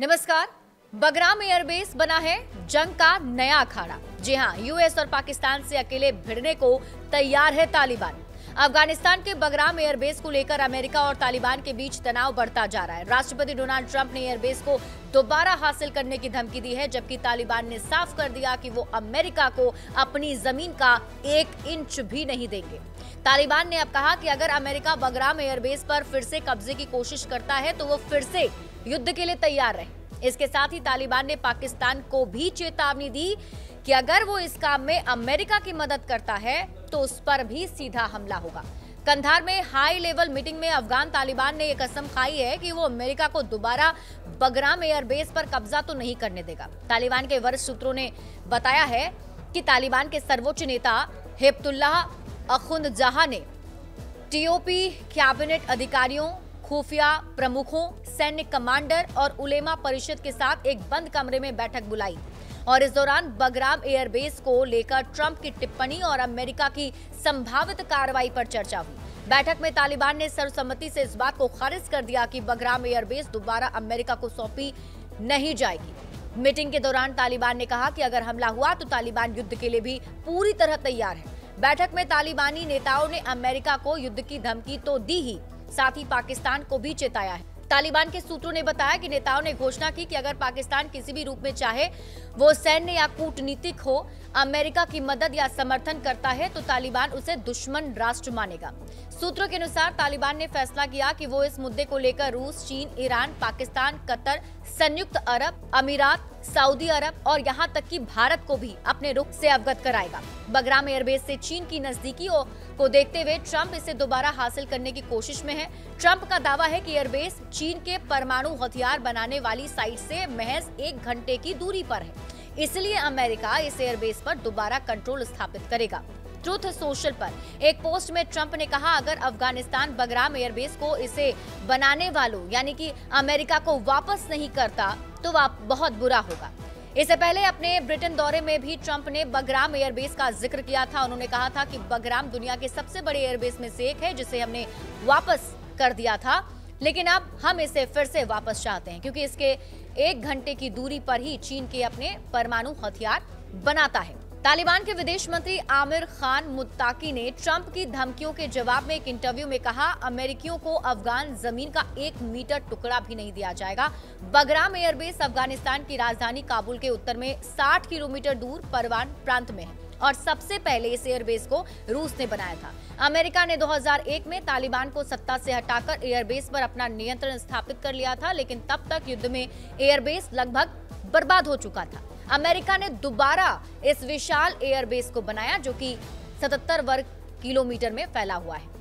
नमस्कार। बगराम एयरबेस बना है जंग का नया अखाड़ा। जी हां, यूएस और पाकिस्तान से अकेले भिड़ने को तैयार है तालिबान। अफगानिस्तान के बगराम एयरबेस को लेकर अमेरिका और तालिबान के बीच तनाव बढ़ता जा रहा है। राष्ट्रपति डोनाल्ड ट्रंप ने एयरबेस को दोबारा हासिल करने की धमकी दी है, जबकि तालिबान ने साफ कर दिया कि वो अमेरिका को अपनी जमीन का 1 इंच भी नहीं देंगे। तालिबान ने अब कहा कि अगर अमेरिका बगराम एयरबेस पर फिर से कब्जे की कोशिश करता है तो वो फिर से युद्ध के लिए तैयार रहे। इसके साथ ही तालिबान ने पाकिस्तान को भी चेतावनी दी कि अगर वो इस काम में अमेरिका की मदद करता है तो उस पर भी सीधा हमला होगा। कंधार में हाई लेवल मीटिंग में अफगान तालिबान ने यह कसम खाई है कि वो अमेरिका को दोबारा बगराम एयरबेस पर कब्जा तो नहीं करने देगा। तालिबान के वरिष्ठ सूत्रों ने बताया है कि तालिबान के सर्वोच्च नेता हिब्बतुल्लाह अखुंदजाहा ने टीओपी कैबिनेट अधिकारियों, खुफिया प्रमुखों, सैन्य कमांडर और उलेमा परिषद के साथ एक बंद कमरे में बैठक बुलाई और इस दौरान बगराम एयरबेस को लेकर ट्रंप की टिप्पणी और अमेरिका की संभावित कार्रवाई पर चर्चा हुई। बैठक में तालिबान ने सर्वसम्मति से इस बात को खारिज कर दिया कि बगराम एयरबेस दोबारा अमेरिका को सौंपी नहीं जाएगी। मीटिंग के दौरान तालिबान ने कहा कि अगर हमला हुआ तो तालिबान युद्ध के लिए भी पूरी तरह तैयार है। बैठक में तालिबानी नेताओं ने अमेरिका को युद्ध की धमकी तो दी ही, साथ ही पाकिस्तान को भी चेताया है। तालिबान के सूत्रों ने बताया कि नेताओं ने घोषणा की कि अगर पाकिस्तान किसी भी रूप में चाहे, वो सैन्य या कूटनीतिक हो, अमेरिका की मदद या समर्थन करता है तो तालिबान उसे दुश्मन राष्ट्र मानेगा। सूत्रों के अनुसार तालिबान ने फैसला किया कि वो इस मुद्दे को लेकर रूस, चीन, ईरान, पाकिस्तान, कतर, संयुक्त अरब अमीरात, सऊदी अरब और यहां तक कि भारत को भी अपने रुख से अवगत कराएगा। बगराम एयरबेस से चीन की नजदीकी को देखते हुए ट्रंप इसे दोबारा हासिल करने की कोशिश में है। ट्रंप का दावा है कि एयरबेस चीन के परमाणु हथियार बनाने वाली साइट से महज 1 घंटे की दूरी पर है, इसलिए अमेरिका इस एयरबेस पर दोबारा कंट्रोल स्थापित करेगा। ट्रूथ सोशल पर एक पोस्ट में ट्रंप ने कहा, अगर अफगानिस्तान बगराम एयरबेस को इसे बनाने वालों यानी कि अमेरिका को वापस नहीं करता तो वह बहुत बुरा होगा। इससे पहले अपने ब्रिटेन दौरे में भी ट्रंप ने बगराम एयरबेस का जिक्र किया था। उन्होंने कहा था कि बगराम दुनिया के सबसे बड़े एयरबेस में से एक है, जिसे हमने वापस कर दिया था, लेकिन अब हम इसे फिर से वापस चाहते हैं क्योंकि इसके 1 घंटे की दूरी पर ही चीन के अपने परमाणु हथियार बनाता है। तालिबान के विदेश मंत्री आमिर खान मुत्ताकी ने ट्रंप की धमकियों के जवाब में एक इंटरव्यू में कहा, अमेरिकियों को अफगान जमीन का 1 मीटर टुकड़ा भी नहीं दिया जाएगा। बगराम एयरबेस अफगानिस्तान की राजधानी काबुल के उत्तर में 60 किलोमीटर दूर परवान प्रांत में है और सबसे पहले इस एयरबेस को रूस ने बनाया था। अमेरिका ने 2001 में तालिबान को सत्ता से हटाकर एयरबेस पर अपना नियंत्रण स्थापित कर लिया था, लेकिन तब तक युद्ध में एयरबेस लगभग बर्बाद हो चुका था। अमेरिका ने दोबारा इस विशाल एयरबेस को बनाया जो कि 77 वर्ग किलोमीटर में फैला हुआ है।